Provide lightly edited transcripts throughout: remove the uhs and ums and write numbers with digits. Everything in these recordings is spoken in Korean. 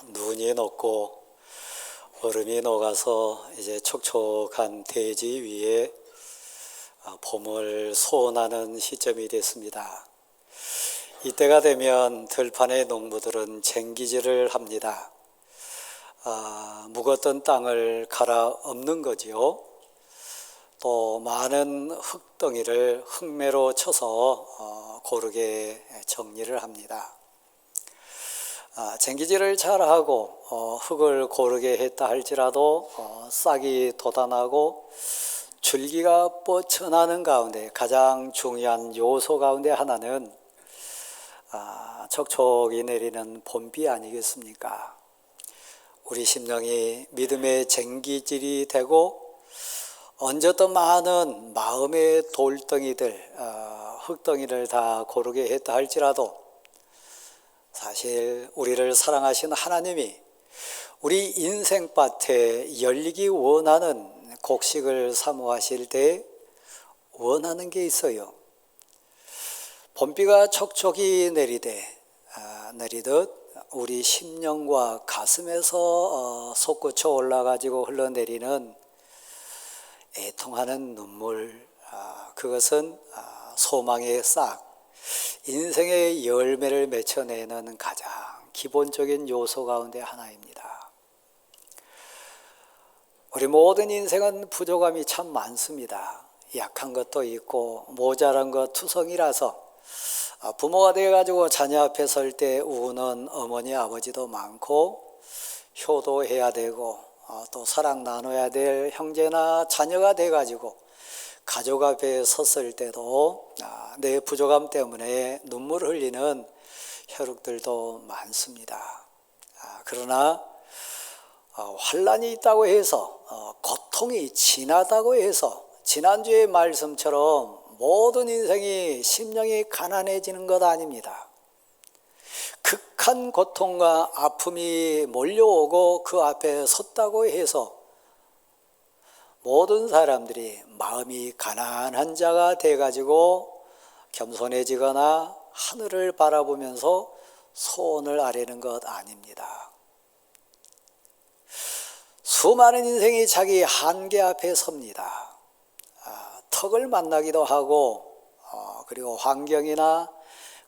눈이 녹고 얼음이 녹아서 이제 촉촉한 대지 위에 봄을 소원하는 시점이 됐습니다. 이때가 되면 들판의 농부들은 쟁기질을 합니다. 묵었던 땅을 갈아엎는 거지요. 또 많은 흙덩이를 흙매로 쳐서 고르게 정리를 합니다. 쟁기질을 잘하고 흙을 고르게 했다 할지라도 싹이 돋아나고 줄기가 뻗쳐나는 가운데 가장 중요한 요소 가운데 하나는 촉촉이 내리는 봄비 아니겠습니까? 우리 심령이 믿음의 쟁기질이 되고 얹었던 많은 마음의 돌덩이들, 흙덩이를 다 고르게 했다 할지라도 사실 우리를 사랑하신 하나님이 우리 인생밭에 열리기 원하는 곡식을 사모하실 때 원하는 게 있어요. 봄비가 촉촉이 내리듯 우리 심령과 가슴에서 솟구쳐 올라가지고 흘러내리는 애통하는 눈물, 그것은 소망의 싹, 인생의 열매를 맺혀내는 가장 기본적인 요소 가운데 하나입니다. 우리 모든 인생은 부족함이 참 많습니다. 약한 것도 있고 모자란 것 투성이라서 부모가 되어가지고 자녀 앞에 설 때 우는 어머니 아버지도 많고 효도해야 되고 또 사랑 나눠야 될 형제나 자녀가 돼가지고 가족 앞에 섰을 때도 내 부족함 때문에 눈물을 흘리는 혈육들도 많습니다. 그러나 환난이 있다고 해서 고통이 지나다고 해서 지난주의 말씀처럼 모든 인생이 심령이 가난해지는 것 아닙니다. 극한 고통과 아픔이 몰려오고 그 앞에 섰다고 해서 모든 사람들이 마음이 가난한 자가 돼가지고 겸손해지거나 하늘을 바라보면서 소원을 아뢰는 것 아닙니다. 수많은 인생이 자기 한계 앞에 섭니다. 턱을 만나기도 하고 그리고 환경이나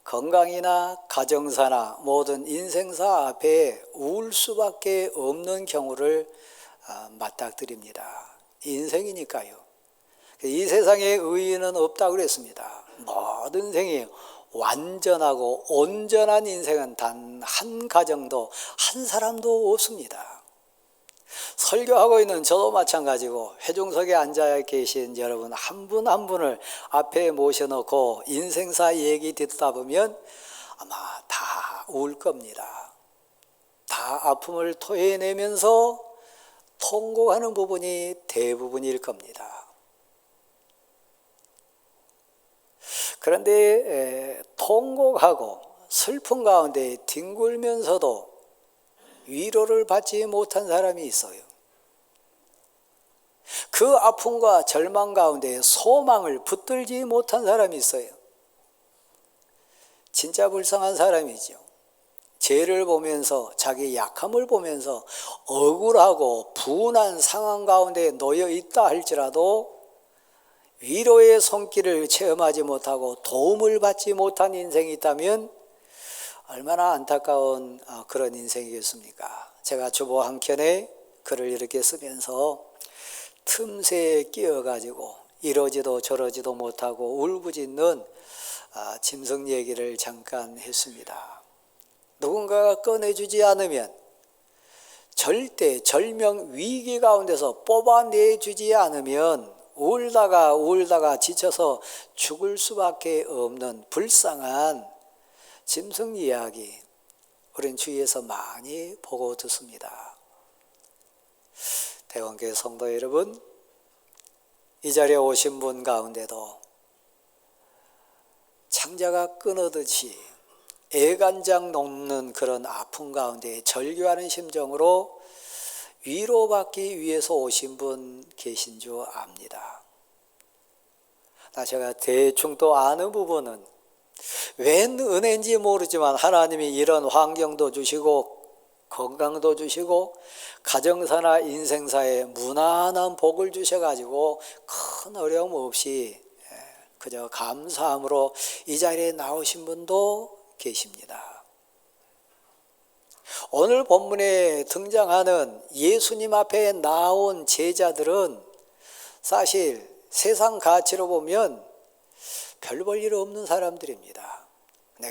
건강이나 가정사나 모든 인생사 앞에 울 수밖에 없는 경우를 맞닥뜨립니다. 인생이니까요. 이 세상에 의인은 없다고 그랬습니다. 모든 생이 완전하고 온전한 인생은 단 한 가정도 한 사람도 없습니다. 설교하고 있는 저도 마찬가지고 회중석에 앉아 계신 여러분 한 분 한 분을 앞에 모셔놓고 인생사 얘기 듣다 보면 아마 다 울 겁니다. 다 아픔을 토해내면서 통곡하는 부분이 대부분일 겁니다. 그런데 통곡하고 슬픔 가운데 뒹굴면서도 위로를 받지 못한 사람이 있어요. 그 아픔과 절망 가운데 소망을 붙들지 못한 사람이 있어요. 진짜 불쌍한 사람이죠. 죄를 보면서 자기 약함을 보면서 억울하고 분한 상황 가운데 놓여 있다 할지라도 위로의 손길을 체험하지 못하고 도움을 받지 못한 인생이 있다면 얼마나 안타까운 그런 인생이겠습니까? 제가 주보 한 켠에 글을 이렇게 쓰면서 틈새에 끼어가지고 이러지도 저러지도 못하고 울부짖는 짐승 얘기를 잠깐 했습니다. 누군가가 꺼내주지 않으면 절대 절명 위기 가운데서 뽑아내주지 않으면 울다가 지쳐서 죽을 수밖에 없는 불쌍한 짐승 이야기, 우린 주위에서 많이 보고 듣습니다. 대원교회 성도 여러분, 이 자리에 오신 분 가운데도 창자가 끊어듯이 애간장 녹는 그런 아픔 가운데 절규하는 심정으로 위로받기 위해서 오신 분 계신 줄 압니다. 제가 대충 또 아는 부분은 웬 은혜인지 모르지만 하나님이 이런 환경도 주시고 건강도 주시고 가정사나 인생사에 무난한 복을 주셔가지고 큰 어려움 없이 그저 감사함으로 이 자리에 나오신 분도 계십니다. 오늘 본문에 등장하는 예수님 앞에 나온 제자들은 사실 세상 가치로 보면 별 볼 일 없는 사람들입니다.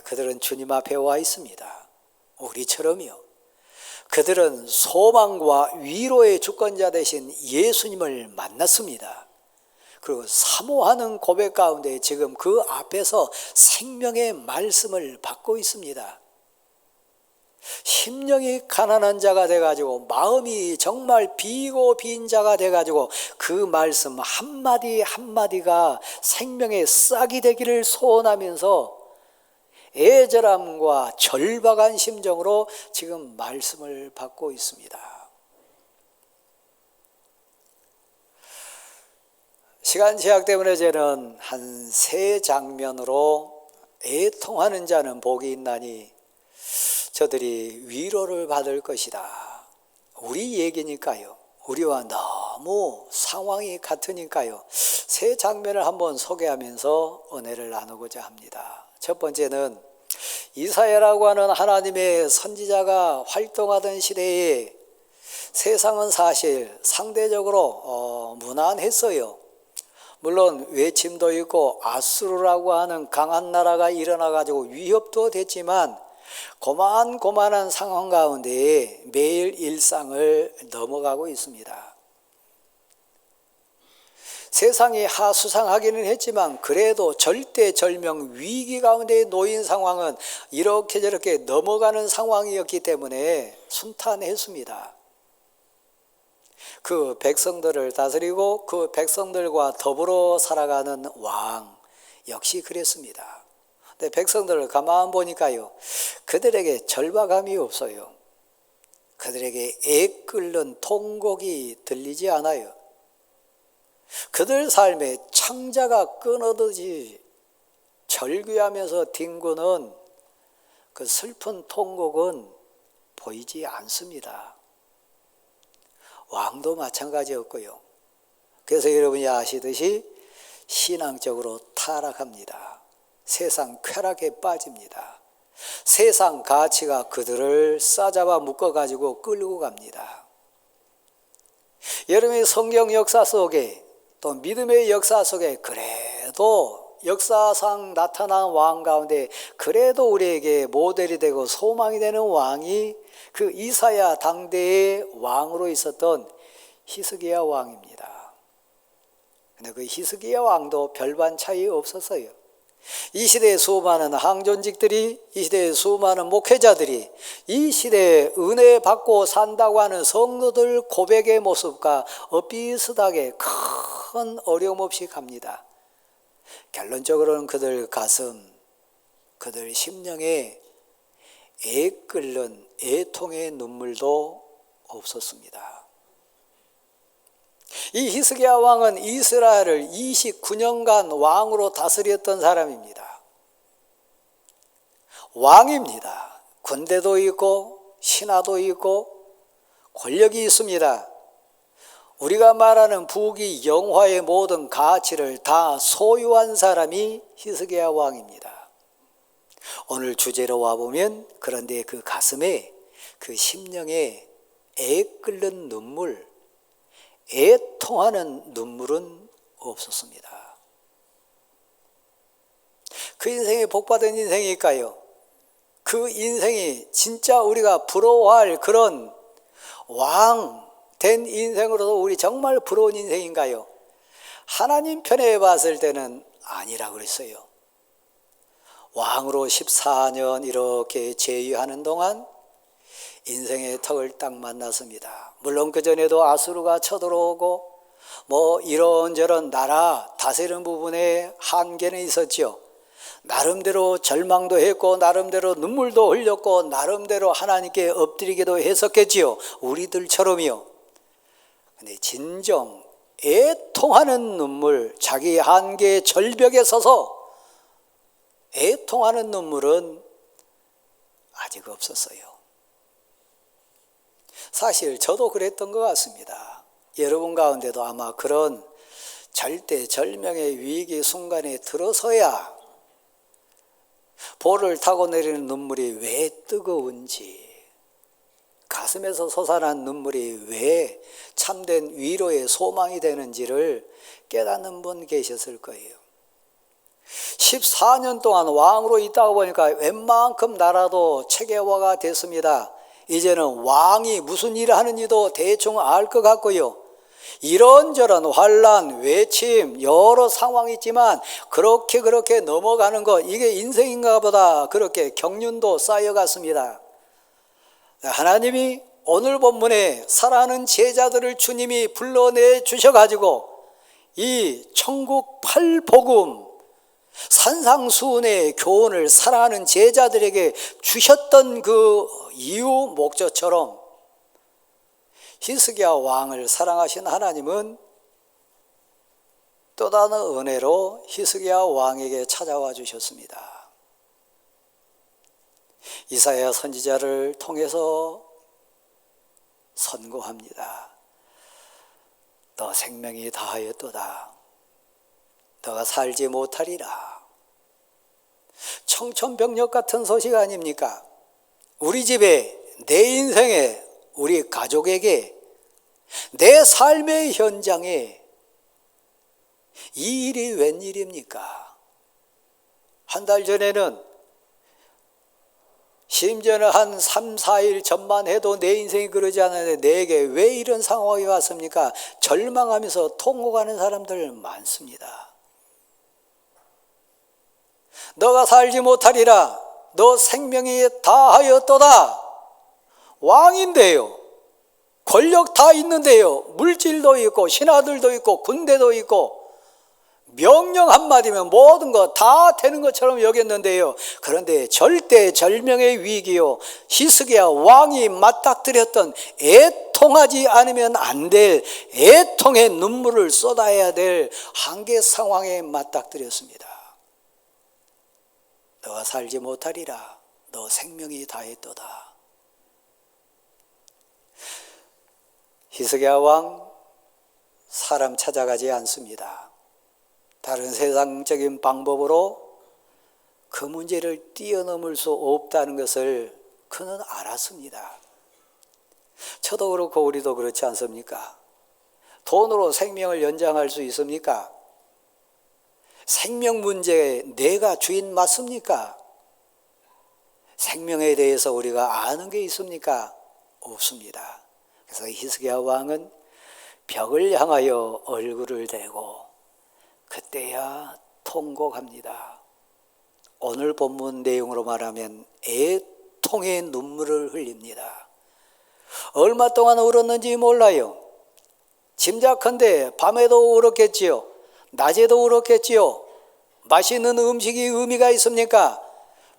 그들은 주님 앞에 와 있습니다. 우리처럼요. 그들은 소망과 위로의 주권자 되신 예수님을 만났습니다. 그리고 사모하는 고백 가운데 지금 그 앞에서 생명의 말씀을 받고 있습니다. 심령이 가난한 자가 돼가지고 마음이 정말 비고 빈 자가 돼가지고 그 말씀 한마디 한마디가 생명의 싹이 되기를 소원하면서 애절함과 절박한 심정으로 지금 말씀을 받고 있습니다. 시간 제약 때문에 저는 한 3장면으로 애통하는 자는 복이 있나니 저들이 위로를 받을 것이다. 우리 얘기니까요. 우리와 너무 상황이 같으니까요. 3장면을 한번 소개하면서 은혜를 나누고자 합니다. 첫 번째는 이사야라고 하는 하나님의 선지자가 활동하던 시대에 세상은 사실 상대적으로 무난했어요. 물론 외침도 있고 아수르라고 하는 강한 나라가 일어나가지고 위협도 됐지만 고만고만한 상황 가운데 매일 일상을 넘어가고 있습니다. 세상이 하수상하기는 했지만 그래도 절대절명 위기 가운데 놓인 상황은 이렇게 저렇게 넘어가는 상황이었기 때문에 순탄했습니다. 그 백성들을 다스리고 그 백성들과 더불어 살아가는 왕 역시 그랬습니다. 근데 백성들을 가만 보니까요, 그들에게 절박함이 없어요. 그들에게 애 끓는 통곡이 들리지 않아요. 그들 삶에 창자가 끊어지듯이 절규하면서 뒹구는 그 슬픈 통곡은 보이지 않습니다. 왕도 마찬가지였고요. 그래서 여러분이 아시듯이 신앙적으로 타락합니다. 세상 쾌락에 빠집니다. 세상 가치가 그들을 싸잡아 묶어가지고 끌고 갑니다. 여러분의 성경 역사 속에 또 믿음의 역사 속에 그래도 역사상 나타난 왕 가운데 그래도 우리에게 모델이 되고 소망이 되는 왕이 그 이사야 당대의 왕으로 있었던 히스기야 왕입니다. 근데 그 히스기야 왕도 별반 차이 없었어요. 이 시대의 수많은 항존직들이, 이 시대의 수많은 목회자들이 이 시대에 은혜 받고 산다고 하는 성도들 고백의 모습과 비슷하게 큰 어려움 없이 갑니다. 결론적으로는 그들 가슴, 그들 심령에 애 끓는 애통의 눈물도 없었습니다. 이 히스기야 왕은 이스라엘을 29년간 왕으로 다스렸던 사람입니다. 왕입니다. 군대도 있고 신하도 있고 권력이 있습니다. 우리가 말하는 부귀 영화의 모든 가치를 다 소유한 사람이 히스기야 왕입니다. 오늘 주제로 와보면 그런데 그 가슴에 그 심령에 애 끓는 눈물, 애통하는 눈물은 없었습니다. 그 인생이 복받은 인생일까요? 그 인생이 진짜 우리가 부러워할 그런 왕 된 인생으로도 우리 정말 부러운 인생인가요? 하나님 편에 봤을 때는 아니라 그랬어요. 왕으로 14년 이렇게 제위하는 동안 인생의 턱을 딱 만났습니다. 물론 그전에도 아수르가 쳐들어오고 뭐 이런저런 나라 다스리는 부분에 한계는 있었죠. 나름대로 절망도 했고 나름대로 눈물도 흘렸고 나름대로 하나님께 엎드리기도 했었겠지요. 우리들처럼요. 근데 진정 애통하는 눈물, 자기 한계의 절벽에 서서 애통하는 눈물은 아직 없었어요. 사실 저도 그랬던 것 같습니다. 여러분 가운데도 아마 그런 절대절명의 위기 순간에 들어서야 볼을 타고 내리는 눈물이 왜 뜨거운지, 가슴에서 솟아난 눈물이 왜 참된 위로의 소망이 되는지를 깨닫는 분 계셨을 거예요. 14년 동안 왕으로 있다가 보니까 웬만큼 나라도 체계화가 됐습니다. 이제는 왕이 무슨 일을 하는지도 대충 알 것 같고요. 이런저런 환란, 외침, 여러 상황이 있지만 그렇게 넘어가는 것, 이게 인생인가 보다 그렇게 경륜도 쌓여갔습니다. 하나님이 오늘 본문에 사랑하는 제자들을 주님이 불러내 주셔가지고 이 천국 팔복음 산상수훈의 교훈을 사랑하는 제자들에게 주셨던 그 이유 목적처럼 히스기야 왕을 사랑하신 하나님은 또 다른 은혜로 히스기야 왕에게 찾아와 주셨습니다. 이사야 선지자를 통해서 선고합니다. 너 생명이 다하였도다. 너가 살지 못하리라. 청천벽력 같은 소식 아닙니까? 우리 집에, 내 인생에, 우리 가족에게, 내 삶의 현장에 이 일이 웬일입니까? 한 달 전에는, 심지어는 한 3, 4일 전만 해도 내 인생이 그러지 않았는데 내게 왜 이런 상황이 왔습니까? 절망하면서 통곡하는 사람들 많습니다. 너가 살지 못하리라. 너 생명이 다하였도다. 왕인데요. 권력 다 있는데요. 물질도 있고 신하들도 있고 군대도 있고 명령 한마디면 모든 거 다 되는 것처럼 여겼는데요. 그런데 절대절명의 위기요. 히스기야 왕이 맞닥뜨렸던 애통하지 않으면 안 될 애통의 눈물을 쏟아야 될 한계 상황에 맞닥뜨렸습니다. 너가 살지 못하리라. 너 생명이 다했도다. 히스기야 왕 사람 찾아가지 않습니다. 다른 세상적인 방법으로 그 문제를 뛰어넘을 수 없다는 것을 그는 알았습니다. 저도 그렇고 우리도 그렇지 않습니까? 돈으로 생명을 연장할 수 있습니까? 생명 문제에 내가 주인 맞습니까? 생명에 대해서 우리가 아는 게 있습니까? 없습니다. 그래서 히스기야 왕은 벽을 향하여 얼굴을 대고 그때야 통곡합니다. 오늘 본문 내용으로 말하면 애통의 눈물을 흘립니다. 얼마 동안 울었는지 몰라요. 짐작컨대 밤에도 울었겠지요. 낮에도 울었겠지요. 맛있는 음식이 의미가 있습니까?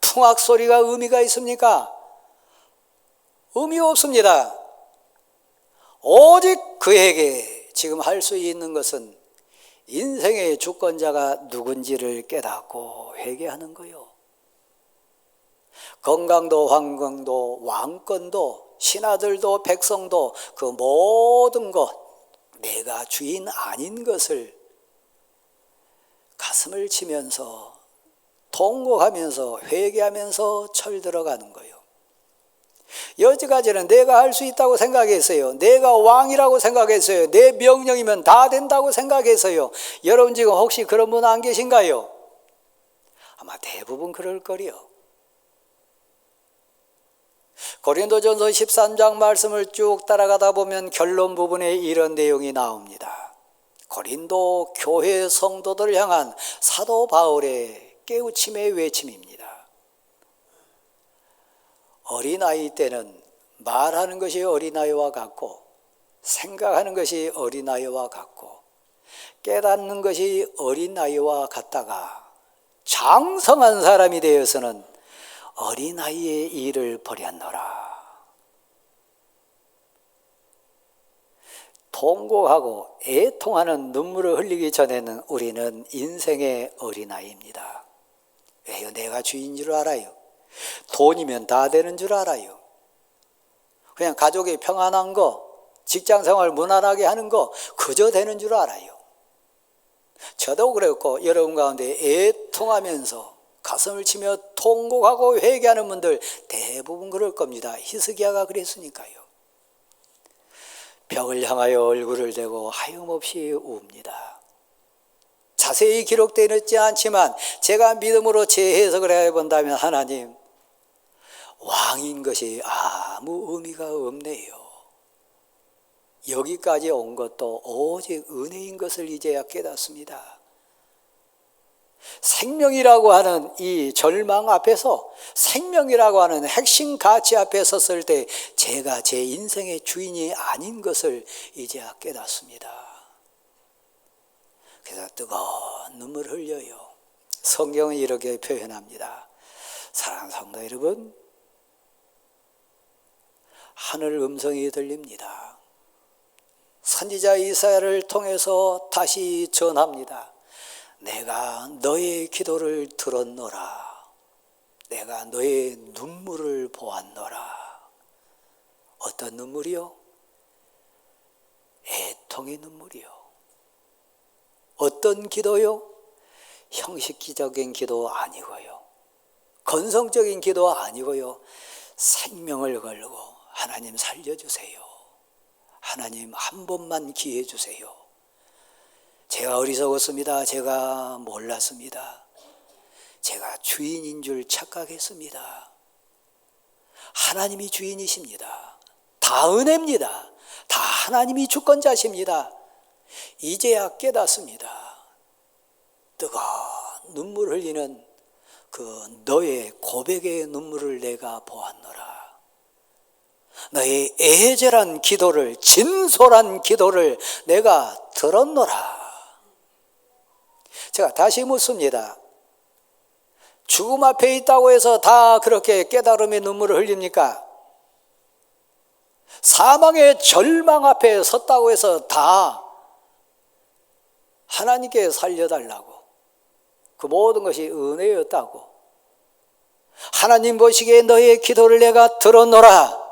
풍악 소리가 의미가 있습니까? 의미 없습니다. 오직 그에게 지금 할 수 있는 것은 인생의 주권자가 누군지를 깨닫고 회개하는 거요. 건강도 환경도 왕권도 신하들도 백성도 그 모든 것 내가 주인 아닌 것을 가슴을 치면서 통곡하면서 회개하면서 철들어가는 거예요. 여지까지는 내가 할 수 있다고 생각했어요. 내가 왕이라고 생각했어요. 내 명령이면 다 된다고 생각했어요. 여러분 지금 혹시 그런 분 안 계신가요? 아마 대부분 그럴 거리요. 고린도전서 13장 말씀을 쭉 따라가다 보면 결론 부분에 이런 내용이 나옵니다. 고린도 교회 성도들을 향한 사도 바울의 깨우침의 외침입니다. 어린아이 때는 말하는 것이 어린아이와 같고 생각하는 것이 어린아이와 같고 깨닫는 것이 어린아이와 같다가 장성한 사람이 되어서는 어린아이의 일을 버렸노라. 통곡하고 애통하는 눈물을 흘리기 전에는 우리는 인생의 어린아이입니다. 왜요? 내가 주인 줄 알아요. 돈이면 다 되는 줄 알아요. 그냥 가족이 평안한 거, 직장생활 무난하게 하는 거 그저 되는 줄 알아요. 저도 그랬고 여러분 가운데 애통하면서 가슴을 치며 통곡하고 회개하는 분들 대부분 그럴 겁니다. 히스기야가 그랬으니까요. 벽을 향하여 얼굴을 대고 하염없이 웁니다. 자세히 기록되어 있지 않지만 제가 믿음으로 재해석을 해본다면 하나님, 왕인 것이 아무 의미가 없네요. 여기까지 온 것도 오직 은혜인 것을 이제야 깨닫습니다. 생명이라고 하는 이 절망 앞에서, 생명이라고 하는 핵심 가치 앞에 섰을 때 제가 제 인생의 주인이 아닌 것을 이제야 깨닫습니다. 그래서 뜨거운 눈물을 흘려요. 성경은 이렇게 표현합니다. 사랑하는 성도 여러분, 하늘 음성이 들립니다. 선지자 이사야를 통해서 다시 전합니다. 내가 너의 기도를 들었노라. 내가 너의 눈물을 보았노라. 어떤 눈물이요? 애통의 눈물이요. 어떤 기도요? 형식적인 기도 아니고요. 건성적인 기도 아니고요. 생명을 걸고 하나님 살려주세요. 하나님 한 번만 기회 주세요. 제가 어리석었습니다. 제가 몰랐습니다. 제가 주인인 줄 착각했습니다. 하나님이 주인이십니다. 다 은혜입니다. 다 하나님이 주권자십니다. 이제야 깨닫습니다. 뜨거운 눈물 흘리는 그 너의 고백의 눈물을 내가 보았노라. 너의 애절한 기도를, 진솔한 기도를 내가 들었노라. 제가 다시 묻습니다. 죽음 앞에 있다고 해서 다 그렇게 깨달음의 눈물을 흘립니까? 사망의 절망 앞에 섰다고 해서 다 하나님께 살려달라고, 그 모든 것이 은혜였다고, 하나님 보시기에 너의 기도를 내가 들었노라,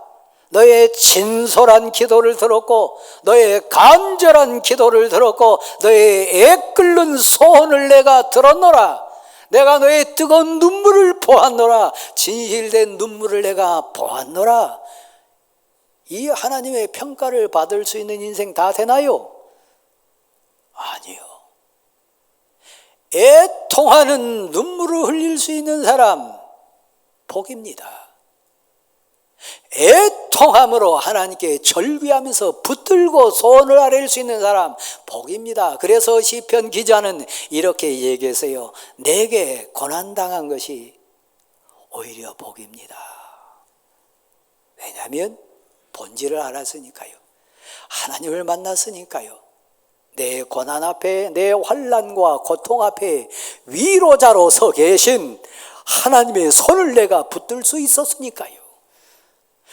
너의 진솔한 기도를 들었고 너의 간절한 기도를 들었고 너의 애끓는 소원을 내가 들었노라, 내가 너의 뜨거운 눈물을 보았노라, 진실된 눈물을 내가 보았노라. 이 하나님의 평가를 받을 수 있는 인생 다 되나요? 아니요. 애통하는 눈물을 흘릴 수 있는 사람 복입니다. 애통함으로 하나님께 절규하면서 붙들고 소원을 아뢰일 수 있는 사람 복입니다. 그래서 시편 기자는 이렇게 얘기했어요. 내게 고난당한 것이 오히려 복입니다. 왜냐하면 본질을 알았으니까요. 하나님을 만났으니까요. 내 고난 앞에, 내 환난과 고통 앞에 위로자로 서 계신 하나님의 손을 내가 붙들 수 있었으니까요.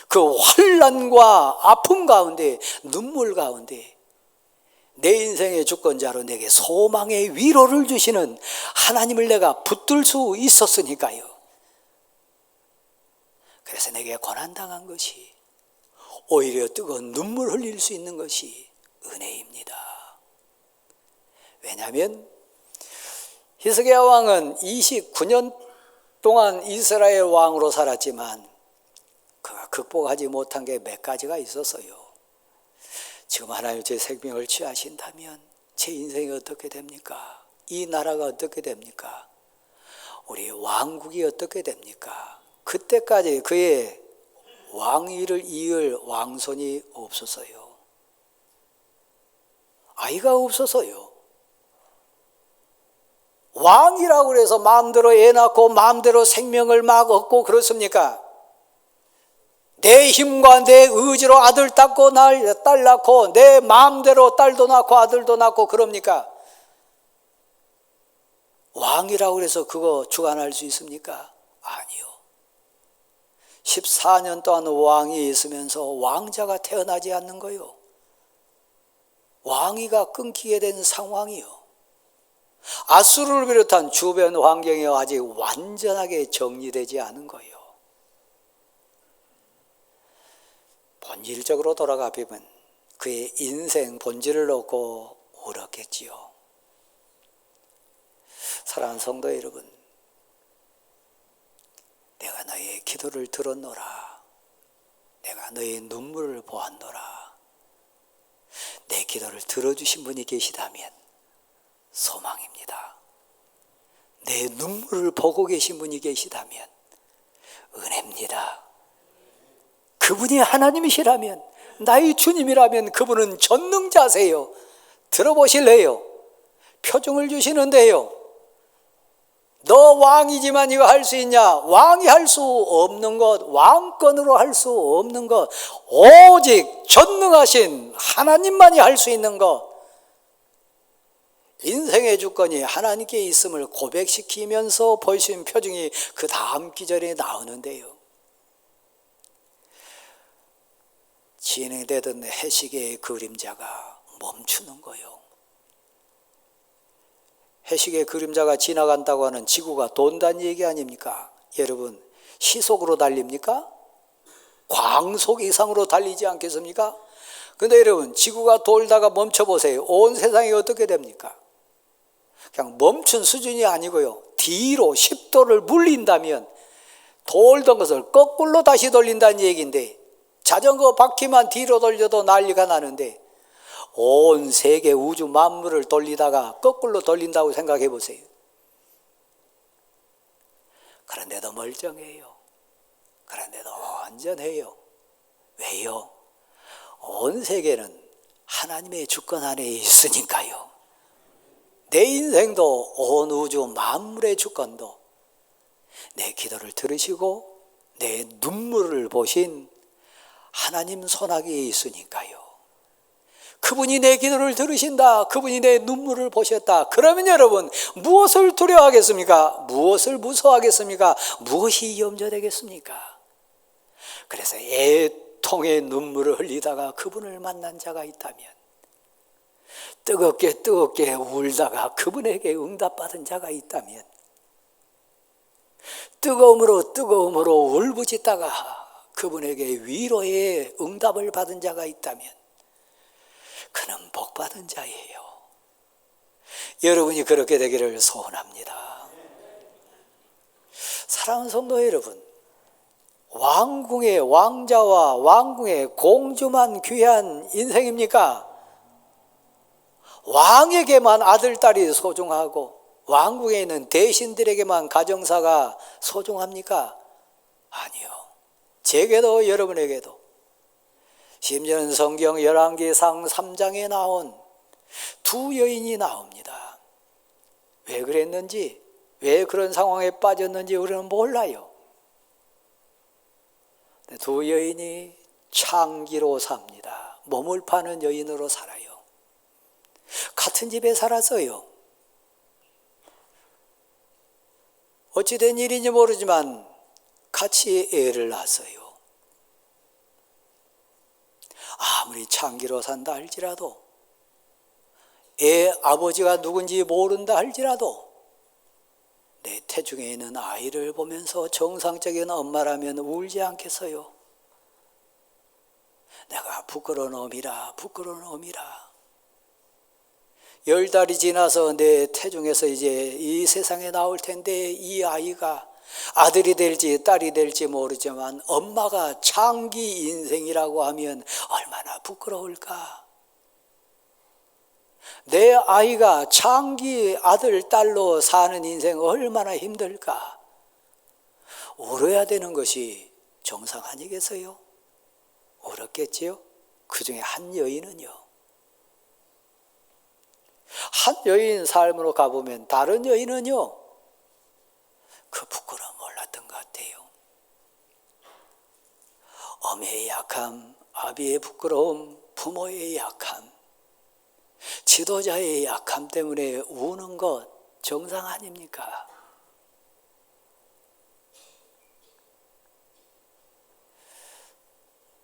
그 환난과 아픔 가운데, 눈물 가운데 내 인생의 주권자로 내게 소망의 위로를 주시는 하나님을 내가 붙들 수 있었으니까요. 그래서 내게 고난당한 것이 오히려 뜨거운 눈물 흘릴 수 있는 것이 은혜입니다. 왜냐하면 히스기야 왕은 29년 동안 이스라엘 왕으로 살았지만 그가 극복하지 못한 게 몇 가지가 있었어요. 지금 하나님 제 생명을 취하신다면 제 인생이 어떻게 됩니까? 이 나라가 어떻게 됩니까? 우리 왕국이 어떻게 됩니까? 그때까지 그의 왕위를 이을 왕손이 없었어요. 아이가 없어서요. 왕이라고 해서 마음대로 애 낳고 마음대로 생명을 막 얻고 그렇습니까? 내 힘과 내 의지로 아들 낳고 딸 낳고 내 마음대로 딸도 낳고 아들도 낳고 그럽니까? 왕이라고 해서 그거 주관할 수 있습니까? 아니요. 14년 동안 왕이 있으면서 왕자가 태어나지 않는 거요. 왕위가 끊기게 된 상황이요. 아수르를 비롯한 주변 환경이 아직 완전하게 정리되지 않은 거예요. 본질적으로 돌아가 보면 그의 인생 본질을 얻고 울었겠지요. 사랑하는 성도 여러분, 내가 너의 기도를 들었노라. 내가 너의 눈물을 보았노라. 내 기도를 들어주신 분이 계시다면 소망입니다. 내 눈물을 보고 계신 분이 계시다면 은혜입니다. 그분이 하나님이시라면, 나의 주님이라면 그분은 전능자세요. 들어보실래요? 표정을 주시는데요. 너 왕이지만 이거 할 수 있냐? 왕이 할 수 없는 것, 왕권으로 할 수 없는 것, 오직 전능하신 하나님만이 할 수 있는 것, 인생의 주권이 하나님께 있음을 고백시키면서 보이신 표정이 그 다음 기절에 나오는데요. 진행되던 해식의 그림자가 멈추는 거요. 해식의 그림자가 지나간다고 하는 지구가 돈다는 얘기 아닙니까? 여러분, 시속으로 달립니까? 광속 이상으로 달리지 않겠습니까? 근데 여러분, 지구가 돌다가 멈춰보세요. 온 세상이 어떻게 됩니까? 그냥 멈춘 수준이 아니고요. 뒤로 10도를 물린다면 돌던 것을 거꾸로 다시 돌린다는 얘기인데, 자전거 바퀴만 뒤로 돌려도 난리가 나는데 온 세계 우주 만물을 돌리다가 거꾸로 돌린다고 생각해 보세요. 그런데도 멀쩡해요. 그런데도 안전해요. 왜요? 온 세계는 하나님의 주권 안에 있으니까요. 내 인생도 온 우주 만물의 주권도 내 기도를 들으시고 내 눈물을 보신 하나님 손아귀에 있으니까요. 그분이 내 기도를 들으신다. 그분이 내 눈물을 보셨다. 그러면 여러분, 무엇을 두려워하겠습니까? 무엇을 무서워하겠습니까? 무엇이 염려되겠습니까? 그래서 애통의 눈물을 흘리다가 그분을 만난 자가 있다면, 뜨겁게 울다가 그분에게 응답받은 자가 있다면, 뜨거움으로 울부짖다가 그분에게 위로의 응답을 받은 자가 있다면 그는 복받은 자예요. 여러분이 그렇게 되기를 소원합니다. 사랑하는 성도 여러분, 왕궁의 왕자와 왕궁의 공주만 귀한 인생입니까? 왕에게만 아들, 딸이 소중하고 왕궁에 있는 대신들에게만 가정사가 소중합니까? 아니요. 제게도 여러분에게도. 심지어는 성경 열왕기상 3장에 나온 두 여인이 나옵니다. 왜 그랬는지, 왜 그런 상황에 빠졌는지 우리는 몰라요. 두 여인이 창기로 삽니다. 몸을 파는 여인으로 살아요. 같은 집에 살았어요. 어찌된 일인지 모르지만 같이 애를 낳았어요. 아무리 창기로 산다 할지라도, 애 아버지가 누군지 모른다 할지라도 내 태중에 있는 아이를 보면서 정상적인 엄마라면 울지 않겠어요? 내가 부끄러운 놈이라. 10달이 지나서 내 태중에서 이제 이 세상에 나올 텐데, 이 아이가 아들이 될지 딸이 될지 모르지만 엄마가 창기 인생이라고 하면 얼마나 부끄러울까? 내 아이가 창기 아들, 딸로 사는 인생 얼마나 힘들까? 울어야 되는 것이 정상 아니겠어요? 울었겠지요? 그 중에 한 여인은요. 한 여인 삶으로 가보면 다른 여인은요, 그 부끄러움 몰랐던 것 같아요. 어머니의 약함, 아비의 부끄러움, 부모의 약함, 지도자의 약함 때문에 우는 것 정상 아닙니까?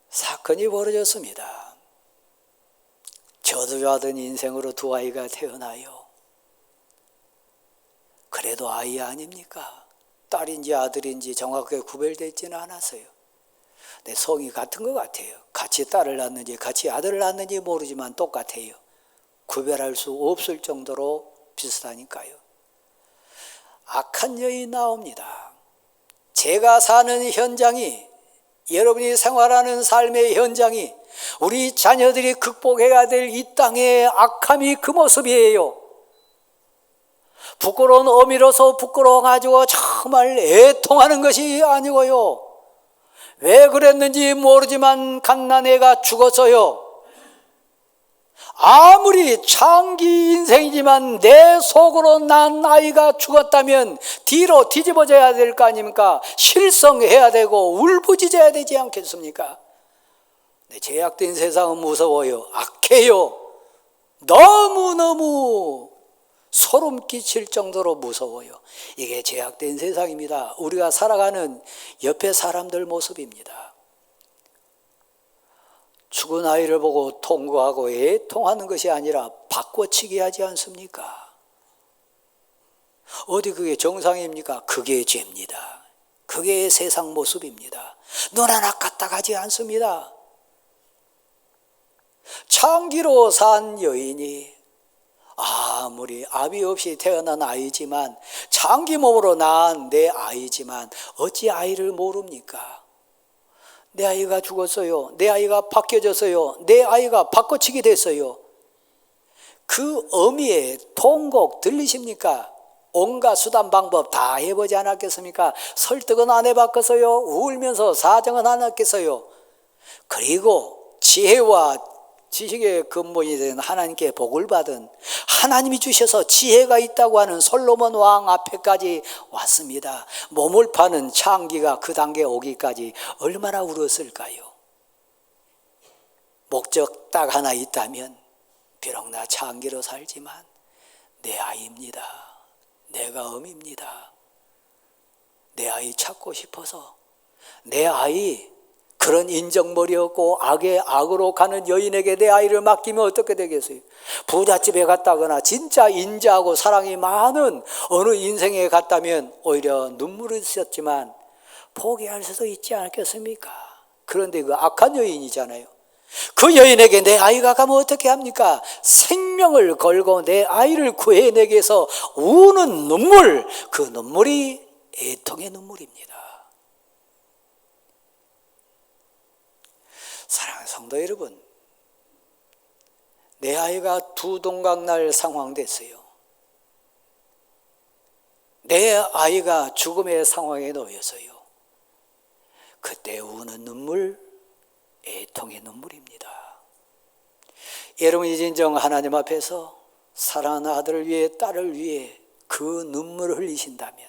사건이 벌어졌습니다. 저주받은 인생으로 두 아이가 태어나요. 그래도 아이 아닙니까? 딸인지 아들인지 정확하게 구별되지는 않았어요. 내 성이 같은 것 같아요. 같이 딸을 낳는지 같이 아들을 낳는지 모르지만 똑같아요. 구별할 수 없을 정도로 비슷하니까요. 악한 여인이 나옵니다. 제가 사는 현장이, 여러분이 생활하는 삶의 현장이, 우리 자녀들이 극복해야 될 이 땅의 악함이 그 모습이에요. 부끄러운 어미로서 부끄러워가지고 정말 애통하는 것이 아니고요. 왜 그랬는지 모르지만 갓난애가 죽었어요. 아무리 장기 인생이지만 내 속으로 난 아이가 죽었다면 뒤로 뒤집어져야 될 거 아닙니까? 실성해야 되고 울부짖어야 되지 않겠습니까? 제약된 세상은 무서워요. 악해요. 너무너무 소름 끼칠 정도로 무서워요. 이게 제약된 세상입니다. 우리가 살아가는 옆에 사람들 모습입니다. 죽은 아이를 보고 통곡하고 애통하는 것이 아니라 바꿔치기 하지 않습니까? 어디 그게 정상입니까? 그게 죄입니다. 그게 세상 모습입니다. 눈 하나 까딱 하지 않습니다. 창기로 산 여인이 아무리 아비 없이 태어난 아이지만, 장기 몸으로 낳은 내 아이지만 어찌 아이를 모릅니까? 내 아이가 죽었어요. 내 아이가 바뀌어졌어요. 내 아이가 바꿔치기 됐어요. 그 어미의 통곡 들리십니까? 온갖 수단 방법 다 해보지 않았겠습니까? 설득은 안 해봤겠어요? 울면서 사정은 안 했겠어요? 그리고 지혜와 지식의 근본이 된 하나님께 복을 받은, 하나님이 주셔서 지혜가 있다고 하는 솔로몬 왕 앞에까지 왔습니다. 몸을 파는 창기가 그 단계에 오기까지 얼마나 울었을까요? 목적 딱 하나 있다면, 비록 나 창기로 살지만 내 아이입니다. 내가 어미입니다. 내 아이 찾고 싶어서, 내 아이, 그런 인정머리 없고 악의 악으로 가는 여인에게 내 아이를 맡기면 어떻게 되겠어요? 부잣집에 갔다거나 진짜 인자하고 사랑이 많은 어느 인생에 갔다면 오히려 눈물을 흘렸지만 포기할 수도 있지 않겠습니까? 그런데 그 악한 여인이잖아요. 그 여인에게 내 아이가 가면 어떻게 합니까? 생명을 걸고 내 아이를 구해내기 위해서 우는 눈물, 그 눈물이 애통의 눈물입니다. 사랑하는 성도 여러분, 내 아이가 두 동강 날 상황 됐어요. 내 아이가 죽음의 상황에 놓여서요. 그때 우는 눈물, 애통의 눈물입니다. 여러분이 진정 하나님 앞에서 사랑하는 아들을 위해, 딸을 위해 그 눈물을 흘리신다면,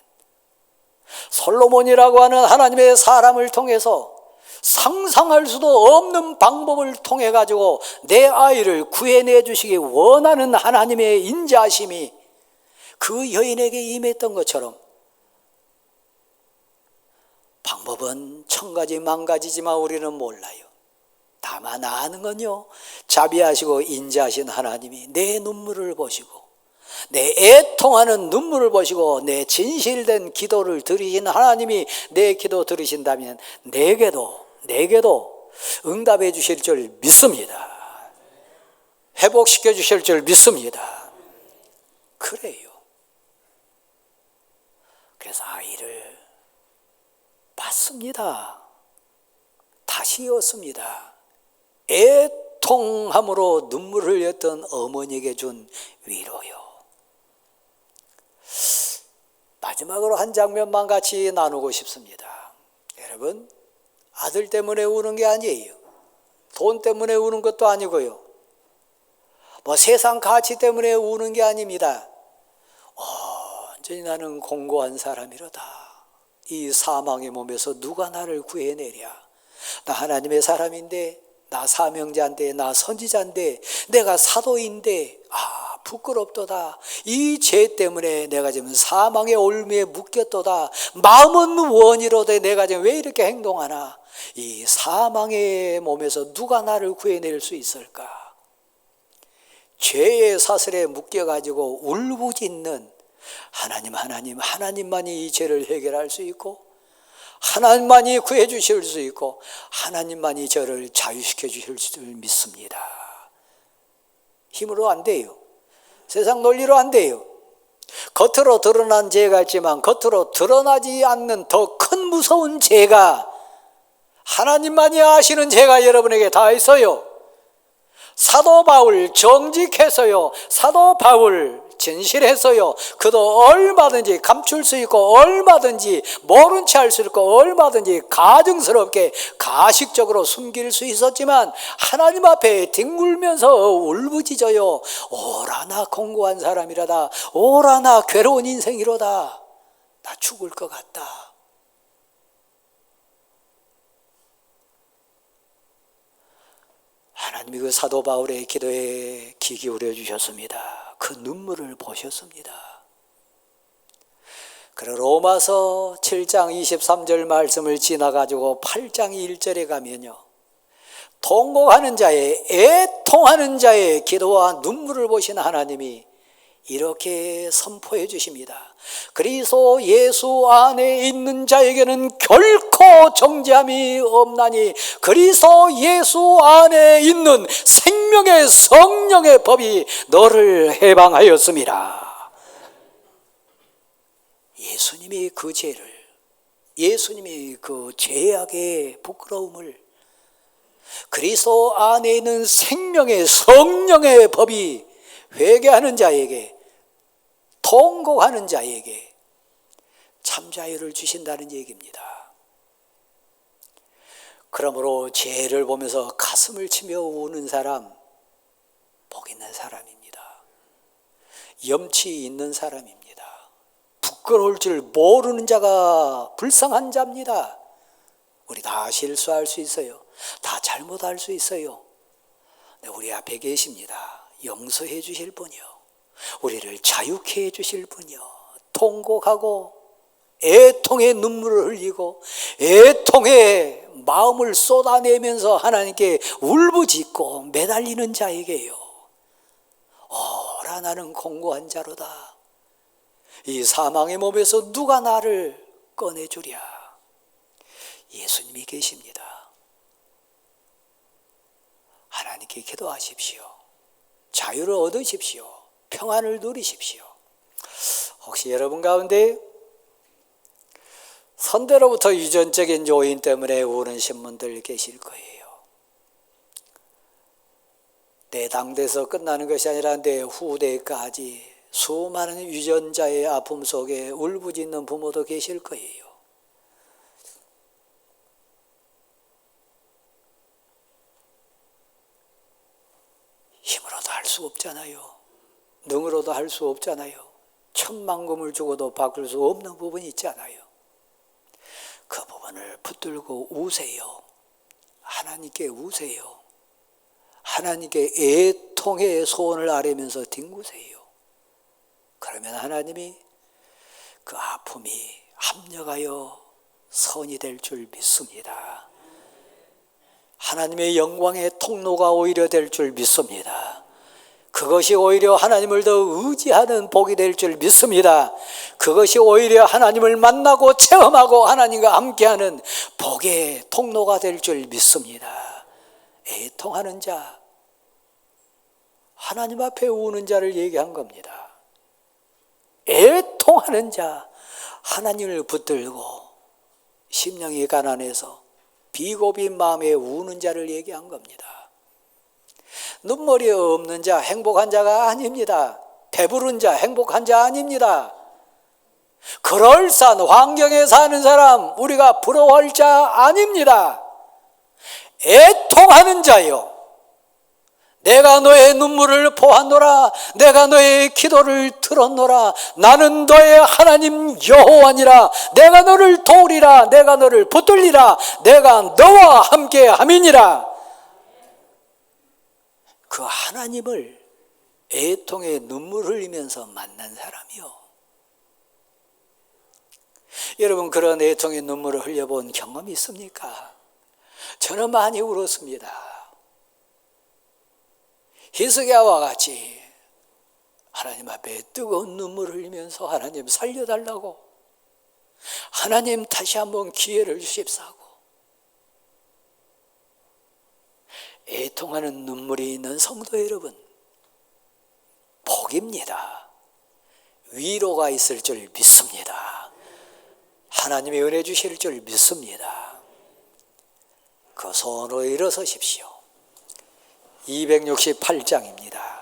솔로몬이라고 하는 하나님의 사람을 통해서 상상할 수도 없는 방법을 통해 가지고 내 아이를 구해내 주시기 원하는 하나님의 인자하심이 그 여인에게 임했던 것처럼, 방법은 천 가지 만 가지지만 우리는 몰라요. 다만 아는 건요, 자비하시고 인자하신 하나님이 내 눈물을 보시고, 내 애통하는 눈물을 보시고 내 진실된 기도를 들으신 하나님이 내 기도 들으신다면 내게도 응답해 주실 줄 믿습니다. 회복시켜 주실 줄 믿습니다. 그래요. 그래서 아이를 받습니다. 다시 얻습니다. 애통함으로 눈물을 흘렸던 어머니에게 준 위로요. 마지막으로 한 장면만 같이 나누고 싶습니다. 여러분, 아들 때문에 우는 게 아니에요. 돈 때문에 우는 것도 아니고요. 세상 가치 때문에 우는 게 아닙니다. 완전히 나는 공고한 사람이로다. 이 사망의 몸에서 누가 나를 구해내랴. 나 하나님의 사람인데, 나 사명자인데, 나 선지자인데, 내가 사도인데, 부끄럽도다. 이 죄 때문에 내가 지금 사망의 올무에 묶였도다. 마음은 원이로되 내가 지금 왜 이렇게 행동하나. 이 사망의 몸에서 누가 나를 구해낼 수 있을까? 죄의 사슬에 묶여가지고 울부짖는 하나님만이 이 죄를 해결할 수 있고, 하나님만이 구해 주실 수 있고 하나님만이 저를 자유시켜 주실 줄 믿습니다. 힘으로 안 돼요. 세상 논리로 안 돼요. 겉으로 드러난 죄가 있지만 겉으로 드러나지 않는 더 큰 무서운 죄가, 하나님만이 아시는 죄가 여러분에게 다 있어요. 사도 바울 정직해서요, 사도 바울 진실해서요, 그도 얼마든지 감출 수 있고 얼마든지 모른 체 할 수 있고 얼마든지 가증스럽게 가식적으로 숨길 수 있었지만 하나님 앞에 뒹굴면서 울부짖어요. 오라 나 공고한 사람이라다, 오라 나 괴로운 인생이로다, 나 죽을 것 같다. 하나님이 그 사도 바울의 기도에 귀 기울여 주셨습니다. 그 눈물을 보셨습니다. 그리고 로마서 7장 23절 말씀을 지나가지고 8장 1절에 가면요, 통곡하는 자의, 애통하는 자의 기도와 눈물을 보신 하나님이 이렇게 선포해 주십니다. 그리스도 예수 안에 있는 자에게는 결코 정죄함이 없나니 그리스도 예수 안에 있는 생명의 성령의 법이 너를 해방하였습니다. 예수님이 그 죄를, 예수님이 그 죄악의 부끄러움을 그리스도 안에 있는 생명의 성령의 법이 회개하는 자에게, 통곡하는 자에게 참 자유를 주신다는 얘기입니다. 그러므로 죄를 보면서 가슴을 치며 우는 사람, 복 있는 사람입니다. 염치 있는 사람입니다. 부끄러울 줄 모르는 자가 불쌍한 자입니다. 우리 다 실수할 수 있어요. 다 잘못할 수 있어요. 우리 앞에 계십니다. 용서해 주실 분이요, 우리를 자유케 해 주실 분이요, 통곡하고 애통의 눈물을 흘리고 애통의 마음을 쏟아내면서 하나님께 울부짖고 매달리는 자에게요, 오라 나는 공고한 자로다, 이 사망의 몸에서 누가 나를 꺼내주랴. 예수님이 계십니다. 하나님께 기도하십시오. 자유를 얻으십시오. 평안을 누리십시오. 혹시 여러분 가운데 선대로부터 유전적인 요인 때문에 우는 분들 계실 거예요. 내 당대에서 끝나는 것이 아니라 내 후대까지 수많은 유전자의 아픔 속에 울부짖는 부모도 계실 거예요. 힘으로도 할 수 없잖아요. 능으로도 할 수 없잖아요. 천만금을 주고도 바꿀 수 없는 부분이 있잖아요. 그 부분을 붙들고 우세요. 하나님께 우세요. 하나님께 애통의 소원을 아뢰면서 뒹구세요. 그러면 하나님이 그 아픔이 합력하여 선이 될 줄 믿습니다. 하나님의 영광의 통로가 오히려 될 줄 믿습니다. 그것이 오히려 하나님을 더 의지하는 복이 될 줄 믿습니다. 그것이 오히려 하나님을 만나고 체험하고 하나님과 함께하는 복의 통로가 될 줄 믿습니다. 애통하는 자, 하나님 앞에 우는 자를 얘기한 겁니다. 애통하는 자, 하나님을 붙들고 심령이 가난해서 비고빈 마음에 우는 자를 얘기한 겁니다. 눈물이 없는 자, 행복한 자가 아닙니다. 배부른 자, 행복한 자 아닙니다. 그럴싸한 환경에 사는 사람, 우리가 부러워할 자 아닙니다. 애통하는 자요, 내가 너의 눈물을 보았노라, 내가 너의 기도를 들었노라, 나는 너의 하나님 여호와니라, 내가 너를 도우리라, 내가 너를 붙들리라, 내가 너와 함께 함이니라. 그 하나님을 애통의 눈물 흘리면서 만난 사람이요. 여러분, 그런 애통의 눈물을 흘려본 경험이 있습니까? 저는 많이 울었습니다. 히스기야와 같이 하나님 앞에 뜨거운 눈물을 흘리면서 하나님 살려달라고, 하나님 다시 한번 기회를 주십사고 애통하는 눈물이 있는 성도 여러분, 복입니다. 위로가 있을 줄 믿습니다. 하나님의 은혜 주실 줄 믿습니다. 그 손으로 일어서십시오. 268장입니다.